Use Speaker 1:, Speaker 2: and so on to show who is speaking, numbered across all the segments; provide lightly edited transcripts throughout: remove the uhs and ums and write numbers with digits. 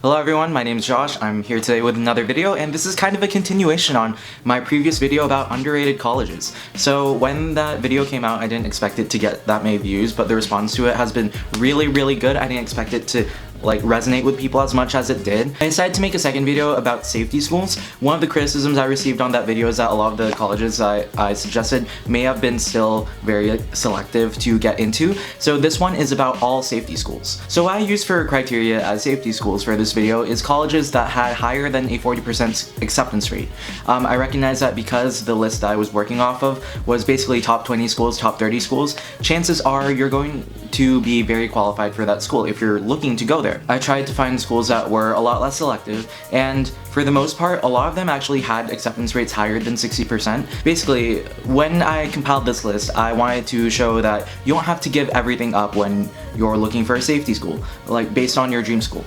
Speaker 1: Hello everyone, my name is Josh. I'm here today with another video, and this is kind of a continuation on my previous video about underrated colleges. So when that video came out, I didn't expect it to get that many views, but the response to it has been really good. I didn't expect it to resonate with people as much as it did. I decided to make a second video about safety schools. One of the criticisms I received on that video is that a lot of the colleges I suggested may have been still very selective to get into. So this one is about all safety schools. So what I used for criteria as safety schools for this video is colleges that had higher than a 40% acceptance rate. I recognize that because the list that I was working off of was basically top 20 schools, top 30 schools, chances are you're going to be very qualified for that school if you're looking to go there. I tried to find schools that were a lot less selective, and for the most part, a lot of them actually had acceptance rates higher than 60%. Basically, when I compiled this list, I wanted to show that you don't have to give everything up when you're looking for a safety school, based on your dream school.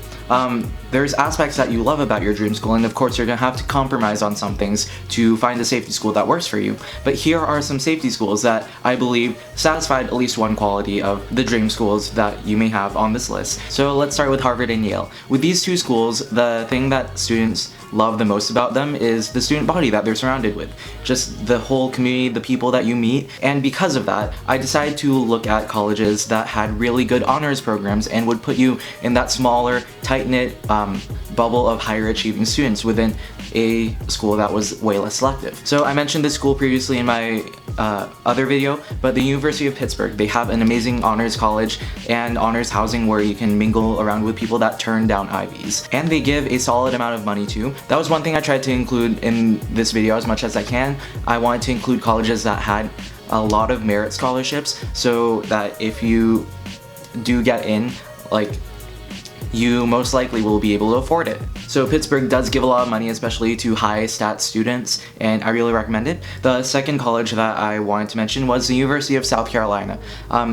Speaker 1: There's aspects that you love about your dream school, and of course you're gonna have to compromise on some things to find a safety school that works for you. But here are some safety schools that I believe satisfied at least one quality of the dream schools that you may have on this list. So let's start with Harvard and Yale. With these two schools, the thing that students love the most about them is the student body that they're surrounded with. Just the whole community, the people that you meet, and because of that, I decided to look at colleges that had really good honors programs and would put you in that smaller, tight-knit bubble of higher achieving students within a school that was way less selective. So I mentioned this school previously in my other video, but the University of Pittsburgh, they have an amazing honors college and honors housing where you can mingle around with people that turn down Ivies. And they give a solid amount of money too. That was one thing I tried to include in this video as much as I can. I wanted to include colleges that had a lot of merit scholarships so that if you do get in, you most likely will be able to afford it. So Pittsburgh does give a lot of money, especially to high stat students, and I really recommend it. The second college that I wanted to mention was the University of South Carolina.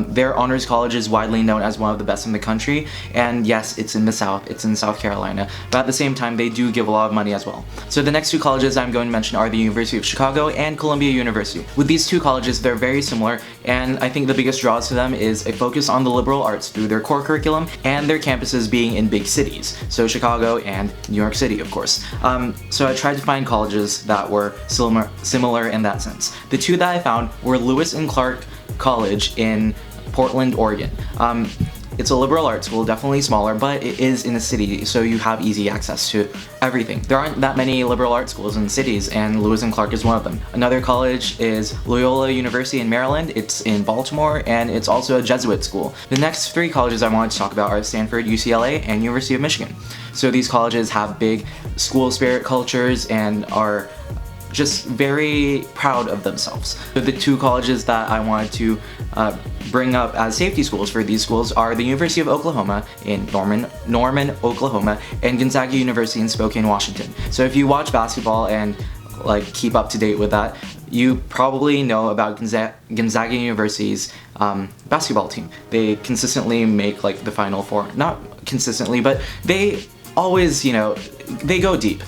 Speaker 1: Their honors college is widely known as one of the best in the country, and yes, it's in the South, it's in South Carolina, but at the same time, they do give a lot of money as well. So the next two colleges I'm going to mention are the University of Chicago and Columbia University. With these two colleges, they're very similar, and I think the biggest draws to them is a focus on the liberal arts through their core curriculum and their campuses being in big cities, so Chicago and New York City, of course. So I tried to find colleges that were similar in that sense. The two that I found were Lewis and Clark College in Portland, Oregon. It's a liberal arts school, definitely smaller, but it is in a city, so you have easy access to everything. There aren't that many liberal arts schools in cities, and Lewis and Clark is one of them. Another college is Loyola University in Maryland. It's in Baltimore, and it's also a Jesuit school. The next three colleges I wanted to talk about are Stanford, UCLA, and University of Michigan. So these colleges have big school spirit cultures and are just very proud of themselves. So the two colleges that I wanted to bring up as safety schools for these schools are the University of Oklahoma in Norman, Oklahoma, and Gonzaga University in Spokane, Washington. So if you watch basketball and keep up to date with that, you probably know about Gonzaga University's basketball team. They consistently make the Final Four. Not consistently, but they always, they go deep.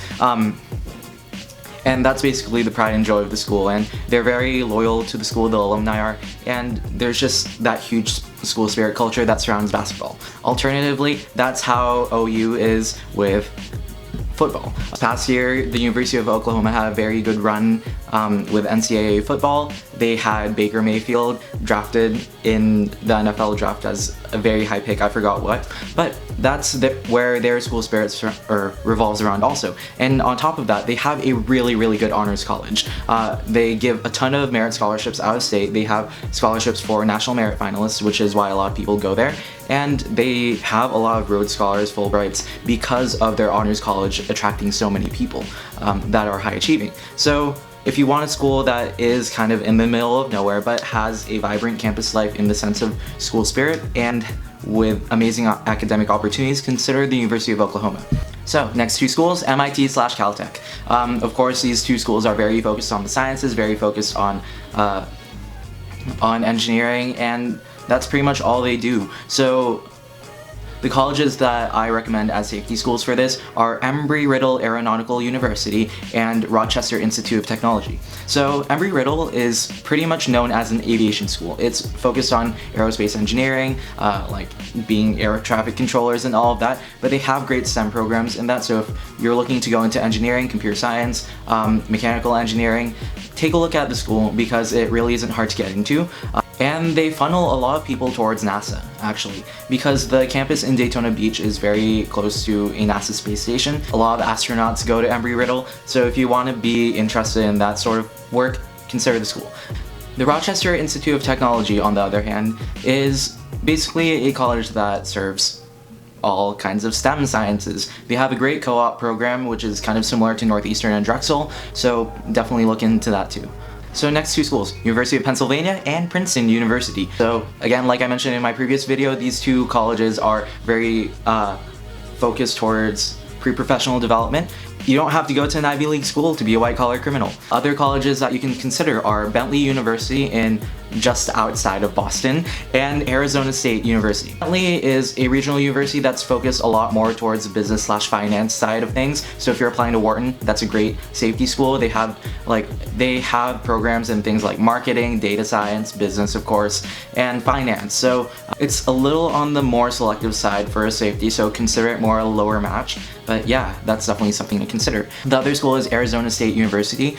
Speaker 1: And that's basically the pride and joy of the school, and they're very loyal to the school, the alumni are, and there's just that huge school spirit culture that surrounds basketball. Alternatively, that's how OU is with football. This past year, the University of Oklahoma had a very good run with NCAA football. They had Baker Mayfield drafted in the NFL draft as a very high pick, I forgot what, but that's where their school spirit revolves around also. And on top of that, they have a really good honors college. They give a ton of merit scholarships out of state. They have scholarships for national merit finalists, which is why a lot of people go there. And they have a lot of Rhodes Scholars, Fulbrights, because of their honors college attracting so many people that are high achieving. So if you want a school that is kind of in the middle of nowhere but has a vibrant campus life in the sense of school spirit and with amazing academic opportunities, consider the University of Oklahoma. So, next two schools, MIT/CalTech. Of course, these two schools are very focused on the sciences, very focused on engineering, and that's pretty much all they do. So The colleges that I recommend as safety schools for this are Embry Riddle Aeronautical University and Rochester Institute of Technology. So Embry Riddle is pretty much known as an aviation school. It's focused on aerospace engineering, like being air traffic controllers and all of that, but they have great STEM programs in that. So if you're looking to go into engineering, computer science, mechanical engineering, take a look at the school because it really isn't hard to get into. And they funnel a lot of people towards NASA, actually, because the campus in Daytona Beach is very close to a NASA space station. A lot of astronauts go to Embry-Riddle, so if you want to be interested in that sort of work, consider the school. The Rochester Institute of Technology, on the other hand, is basically a college that serves all kinds of STEM sciences. They have a great co-op program, which is kind of similar to Northeastern and Drexel, so definitely look into that too. So next two schools, University of Pennsylvania and Princeton University. So again, like I mentioned in my previous video, these two colleges are very focused towards pre-professional development. You don't have to go to an Ivy League school to be a white-collar criminal. Other colleges that you can consider are Bentley University in just outside of Boston and Arizona State University. Bentley is a regional university that's focused a lot more towards the business/finance side of things. So if you're applying to Wharton, that's a great safety school. They have programs in things like marketing, data science, business of course, and finance. So it's a little on the more selective side for a safety, so consider it more a lower match. But yeah, that's definitely something to consider. The other school is Arizona State University.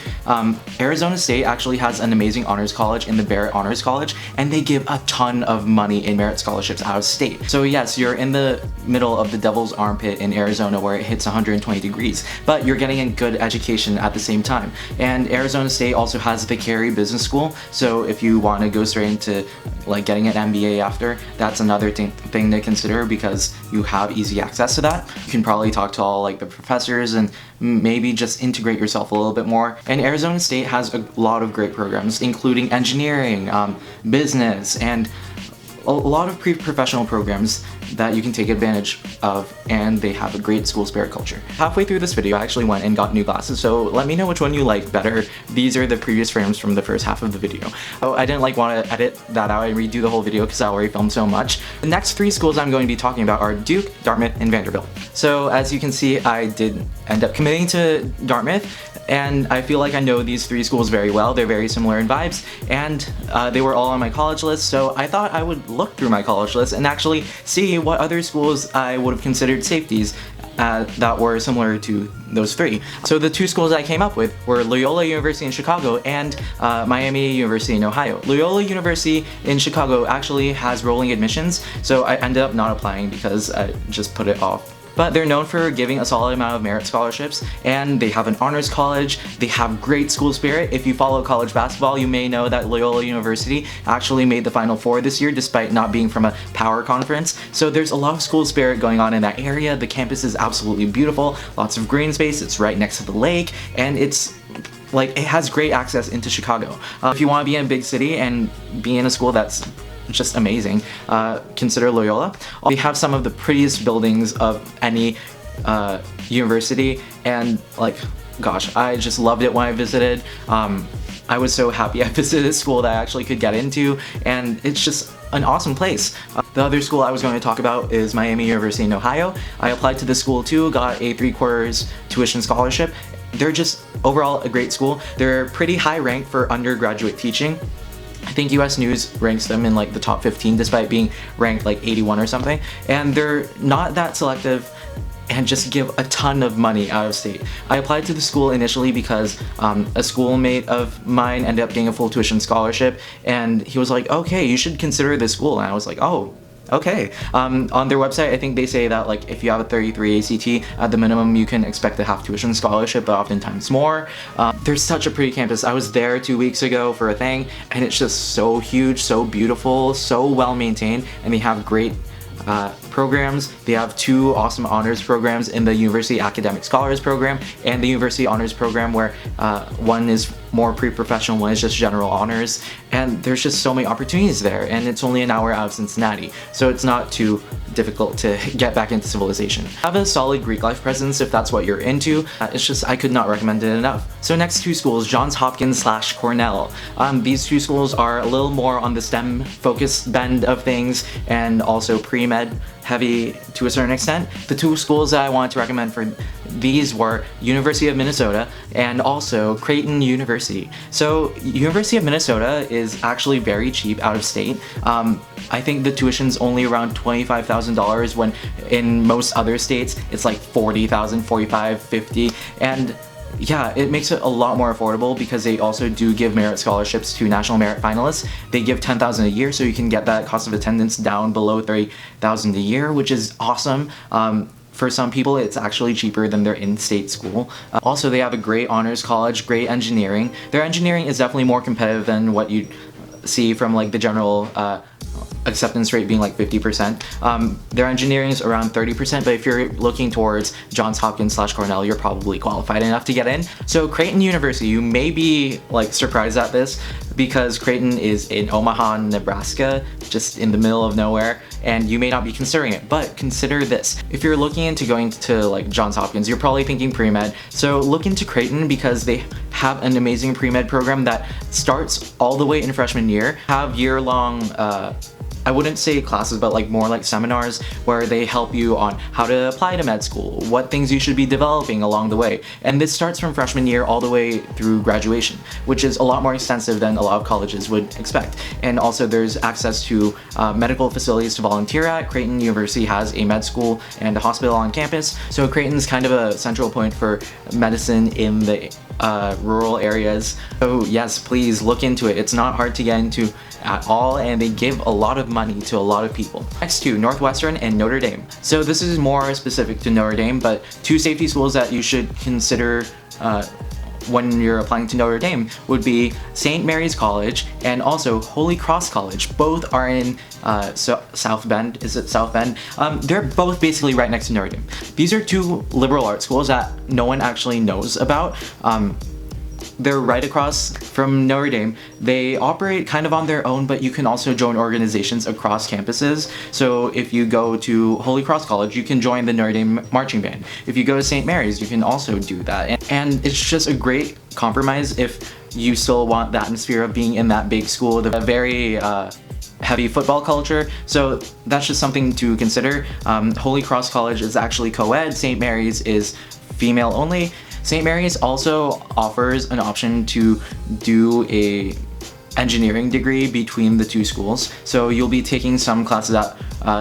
Speaker 1: Arizona State actually has an amazing honors college in the Barrett Honors College, and they give a ton of money in merit scholarships out of state. So yes, you're in the middle of the devil's armpit in Arizona where it hits 120 degrees, but you're getting a good education at the same time. And Arizona State also has the Carey Business School, so if you want to go straight into like getting an MBA after, that's another thing to consider because you have easy access to that. You can probably talk to all like the professors and maybe just integrate yourself a little bit more. And Arizona State has a lot of great programs, including engineering, business, and a lot of pre-professional programs that you can take advantage of, and they have a great school spirit culture. Halfway through this video, I actually went and got new glasses, so let me know which one you like better. These are the previous frames from the first half of the video. Oh, I didn't want to edit that out and redo the whole video because I already filmed so much. The next three schools I'm going to be talking about are Duke, Dartmouth, and Vanderbilt. So as you can see, I did end up committing to Dartmouth, and I feel like I know these three schools very well. They're very similar in vibes, and they were all on my college list, so I thought I would look through my college list and actually see what other schools I would have considered safeties that were similar to those three. So the two schools I came up with were Loyola University in Chicago and Miami University in Ohio. Loyola University in Chicago actually has rolling admissions, so I ended up not applying because I just put it off. But they're known for giving a solid amount of merit scholarships, and they have an honors college. They have great school spirit. If you follow college basketball, you may know that Loyola University actually made the Final Four this year despite not being from a power conference. So there's a lot of school spirit going on in that area. The campus is absolutely beautiful, lots of green space, it's right next to the lake, and it's like it has great access into Chicago. If you want to be in a big city and be in a school that's just amazing, consider Loyola. They have some of the prettiest buildings of any university, and like, gosh, I just loved it when I visited. I was so happy I visited a school that I actually could get into, and it's just an awesome place. The other school I was going to talk about is Miami University in Ohio. I applied to this school too, got a 3/4 tuition scholarship. They're just overall a great school. They're pretty high ranked for undergraduate teaching. I think US News ranks them in like the top 15 despite being ranked like 81 or something. And they're not that selective and just give a ton of money out of state. I applied to the school initially because a schoolmate of mine ended up getting a full tuition scholarship, and he was like, okay, you should consider this school. And I was like, oh, okay. On their website, I think they say that like if you have a 33 ACT, at the minimum you can expect a half tuition scholarship, but oftentimes more. There's such a pretty campus. I was there 2 weeks ago for a thing, and it's just so huge, so beautiful, so well maintained, and they have great programs. They have two awesome honors programs in the University Academic Scholars Program and the University Honors Program, where one is more pre-professional, one is just general honors, and there's just so many opportunities there, and it's only an hour out of Cincinnati, so it's not too difficult to get back into civilization. Have a solid Greek life presence if that's what you're into. It's just, I could not recommend it enough. So next two schools, Johns Hopkins / Cornell. These two schools are a little more on the STEM focused bend of things and also pre-med heavy to a certain extent. The two schools that I wanted to recommend for these were University of Minnesota and also Creighton University. So University of Minnesota is actually very cheap out of state. I think the tuition's only around $25,000 when in most other states it's like $40,000, $45,000, $50,000, and yeah, it makes it a lot more affordable because they also do give merit scholarships to national merit finalists. They give $10,000 a year, so you can get that cost of attendance down below $30,000 a year, which is awesome. For some people, it's actually cheaper than their in-state school. Also, they have a great honors college, great engineering. Their engineering is definitely more competitive than what you'd see from like the general acceptance rate being like 50%. Their engineering is around 30%, but if you're looking towards Johns Hopkins / Cornell, you're probably qualified enough to get in. So Creighton University, you may be like surprised at this because Creighton is in Omaha, Nebraska, just in the middle of nowhere, and you may not be considering it, but consider this. If you're looking into going to like Johns Hopkins, you're probably thinking pre-med, so look into Creighton because they have an amazing pre-med program that starts all the way in freshman year, have year-long I wouldn't say classes, but like more like seminars where they help you on how to apply to med school, what things you should be developing along the way. And this starts from freshman year all the way through graduation, which is a lot more extensive than a lot of colleges would expect. And also there's access to medical facilities to volunteer at. Creighton University has a med school and a hospital on campus. So Creighton's kind of a central point for medicine in the rural areas. So yes, please look into it. It's not hard to get into at all, and they give a lot of money to a lot of people. Next to Northwestern and Notre Dame. So this is more specific to Notre Dame, but two safety schools that you should consider when you're applying to Notre Dame would be St. Mary's College and also Holy Cross College. Both are in South Bend. Is it South Bend? They're both basically right next to Notre Dame. These are two liberal arts schools that no one actually knows about. They're right across from Notre Dame. They operate kind of on their own, but you can also join organizations across campuses. So if you go to Holy Cross College, you can join the Notre Dame marching band. If you go to St. Mary's, you can also do that. And it's just a great compromise if you still want the atmosphere of being in that big school, the very heavy football culture. So that's just something to consider. Holy Cross College is actually co-ed. St. Mary's is female only. St. Mary's also offers an option to do a engineering degree between the two schools. So you'll be taking some classes at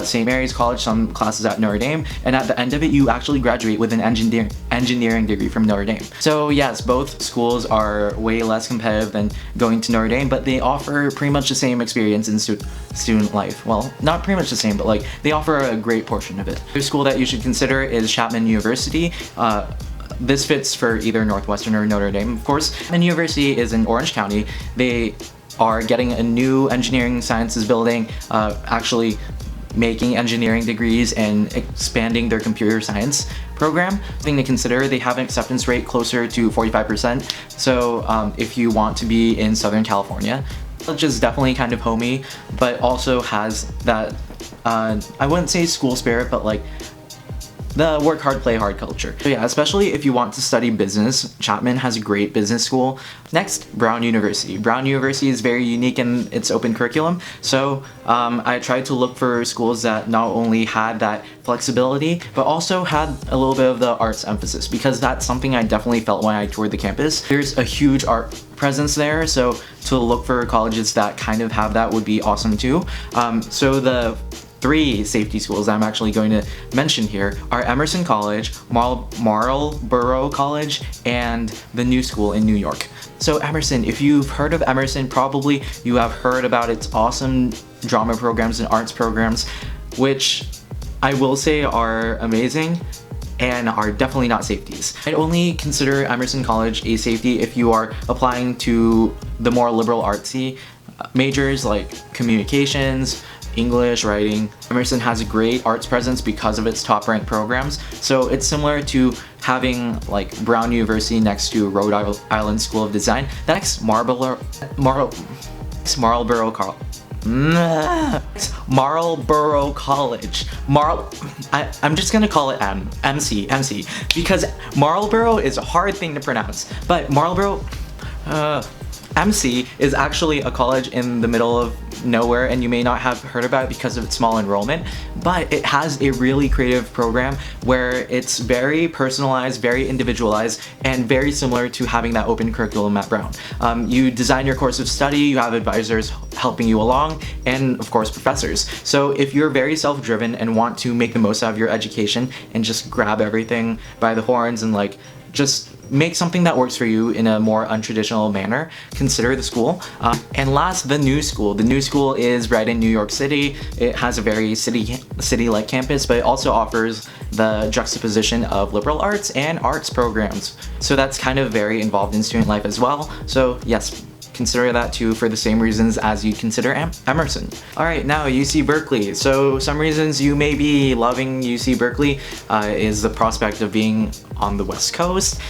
Speaker 1: St. Mary's College, some classes at Notre Dame, and at the end of it, you actually graduate with an engineering degree from Notre Dame. So yes, both schools are way less competitive than going to Notre Dame, but they offer pretty much the same experience in student life. Well, not pretty much the same, but like they offer a great portion of it. The school that you should consider is Chapman University. This fits for either Northwestern or Notre Dame, of course. Chapman University is in Orange County. They are getting a new engineering sciences building, actually making engineering degrees and expanding their computer science program. Thing to consider, they have an acceptance rate closer to 45%. So if you want to be in Southern California, which is definitely kind of homey, but also has that, I wouldn't say school spirit, but like the work hard, play hard culture. So yeah, especially if you want to study business, Chapman has a great business school. Next, Brown University. Brown University is very unique in its open curriculum. So I tried to look for schools that not only had that flexibility, but also had a little bit of the arts emphasis, because that's something I definitely felt when I toured the campus. There's a huge art presence there, so to look for colleges that kind of have that would be awesome too. So the three safety schools I'm actually going to mention here are Emerson College, Marlboro College, and the New School in New York. So Emerson, if you've heard of Emerson, probably you have heard about its awesome drama programs and arts programs, which I will say are amazing and are definitely not safeties. I'd only consider Emerson College a safety if you are applying to the more liberal artsy majors like communications, English, writing. Emerson has a great arts presence because of its top-ranked programs. So it's similar to having like Brown University next to Rhode Island School of Design. Next, Marlboro College. I'm just gonna call it MC, because Marlboro is a hard thing to pronounce. But Marlboro, MC is actually a college in the middle of nowhere, and you may not have heard about it because of its small enrollment, but it has a really creative program where it's very personalized, very individualized, and very similar to having that open curriculum at Brown. You design your course of study, you have advisors helping you along, and of course professors. So if you're very self-driven and want to make the most out of your education and just grab everything by the horns and like just make something that works for you in a more untraditional manner, consider the school. And last, the new school. The new school is right in New York City. It has a very city-like campus, but it also offers the juxtaposition of liberal arts and arts programs. So that's kind of very involved in student life as well. So yes, consider that too for the same reasons as you consider Emerson. Alright, now UC Berkeley. So some reasons you may be loving UC Berkeley is the prospect of being on the West Coast,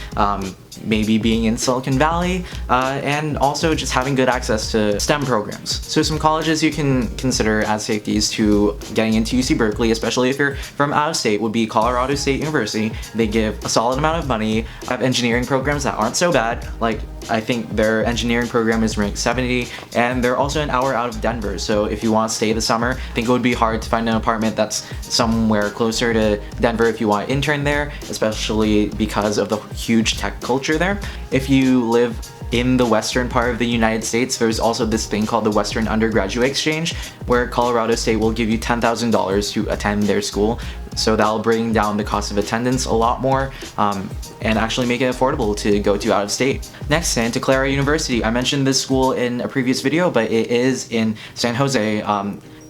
Speaker 1: maybe being in Silicon Valley, and also just having good access to STEM programs. So some colleges you can consider as safeties to getting into UC Berkeley, especially if you're from out of state, would be Colorado State University. They give a solid amount of money, have engineering programs that aren't so bad, like I think their engineering program is ranked 70, and they're also an hour out of Denver, so if you want to stay the summer, I think it would be hard to find an apartment that's somewhere closer to Denver if you want to intern there, especially because of the huge tech culture there. If you live in the western part of the United States, there's also this thing called the Western Undergraduate Exchange, where Colorado State will give you $10,000 to attend their school. So that'll bring down the cost of attendance a lot more and actually make it affordable to go to out of state. Next, Santa Clara University. I mentioned this school in a previous video, but it is in San Jose.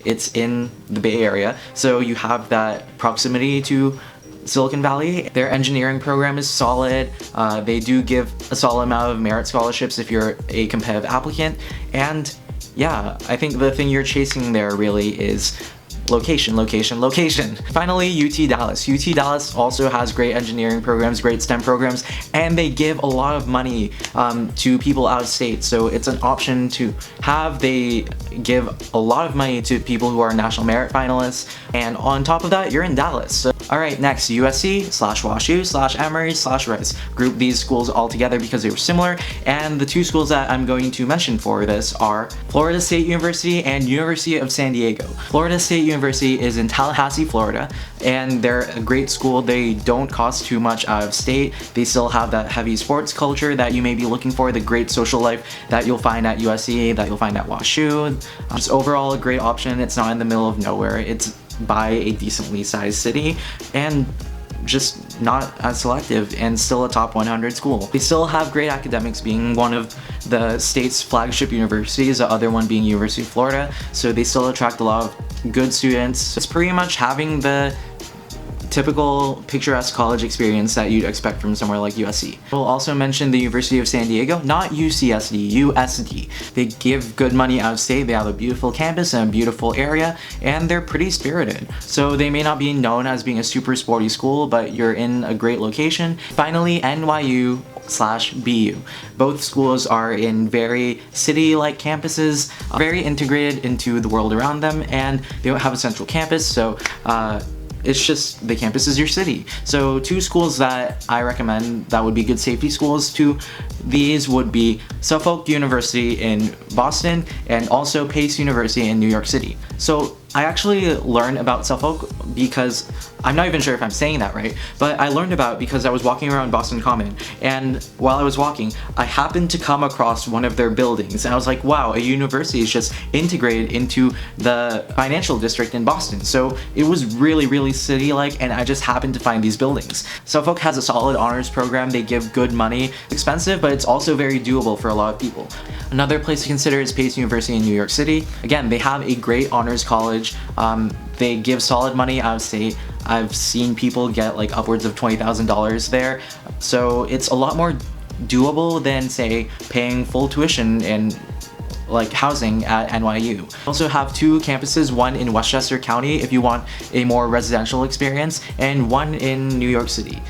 Speaker 1: It's in the Bay Area, so you have that proximity to Silicon Valley. Their engineering program is solid. They do give a solid amount of merit scholarships if you're a competitive applicant. And yeah, I think the thing you're chasing there really is location, location, location. Finally, UT Dallas. UT Dallas also has great engineering programs, great STEM programs, and they give a lot of money to people out of state. So it's an option to have. They give a lot of money to people who are national merit finalists, and on top of that, you're in Dallas. So, all right, next, USC/WashU/Emory/Rice. Group these schools all together because they were similar, and the two schools that I'm going to mention for this are Florida State University and University of San Diego. Florida State University is in Tallahassee, Florida, and they're a great school. They don't cost too much out of state. They still have that heavy sports culture that you may be looking for, the great social life that you'll find at USC, that you'll find at WashU. Just overall a great option. It's not in the middle of nowhere. It's by a decently sized city, and just not as selective, and still a top 100 school. They still have great academics, being one of the state's flagship universities, the other one being University of Florida, so they still attract a lot of good students. It's pretty much having the typical picturesque college experience that you'd expect from somewhere like USC. We'll also mention the University of San Diego, not UCSD, USD. They give good money out of state, they have a beautiful campus and a beautiful area, and they're pretty spirited. So they may not be known as being a super sporty school, but you're in a great location. Finally, NYU/BU. Both schools are in very city-like campuses, very integrated into the world around them, and they don't have a central campus, so it's just the campus is your city. So two schools that I recommend that would be good safety schools to these would be Suffolk University in Boston and also Pace University in New York City. So I actually learned about Suffolk because, I'm not even sure if I'm saying that right, but I learned about it because I was walking around Boston Common, and while I was walking, I happened to come across one of their buildings, and I was like, wow, a university is just integrated into the financial district in Boston. So it was really, really city-like, and I just happened to find these buildings. Suffolk has a solid honors program. They give good money. It's expensive, but it's also very doable for a lot of people. Another place to consider is Pace University in New York City. Again, they have a great honors college. They give solid money out of state. I've seen people get like upwards of $20,000 there. So it's a lot more doable than, say, paying full tuition and like housing at NYU. Also have two campuses, one in Westchester County if you want a more residential experience, and one in New York City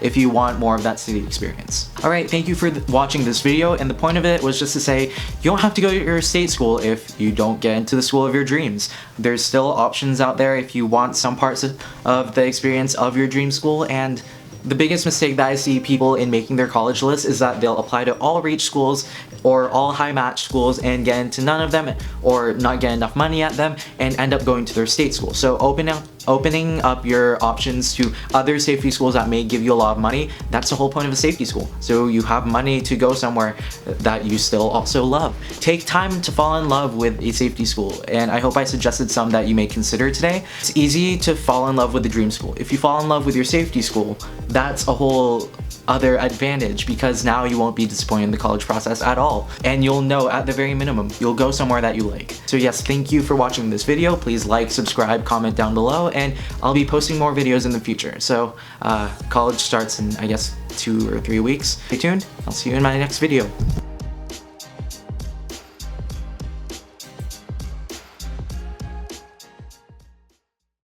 Speaker 1: if you want more of that city experience. Alright, thank you for watching this video, and the point of it was just to say you don't have to go to your state school if you don't get into the school of your dreams. There's still options out there if you want some parts of the experience of your dream school, and the biggest mistake that I see people in making their college list is that they'll apply to all reach schools or all high match schools and get into none of them, or not get enough money at them and end up going to their state school. So opening up your options to other safety schools that may give you a lot of money, that's the whole point of a safety school. So you have money to go somewhere that you still also love. Take time to fall in love with a safety school, and I hope I suggested some that you may consider today. It's easy to fall in love with the dream school. If you fall in love with your safety school, that's a whole other advantage, because now you won't be disappointed in the college process at all, and you'll know at the very minimum you'll go somewhere that you like. So yes, thank you for watching this video. Please like, subscribe, comment down below, and I'll be posting more videos in the future. So college starts in, I guess, 2 or 3 weeks. Stay tuned. I'll see you in my next video.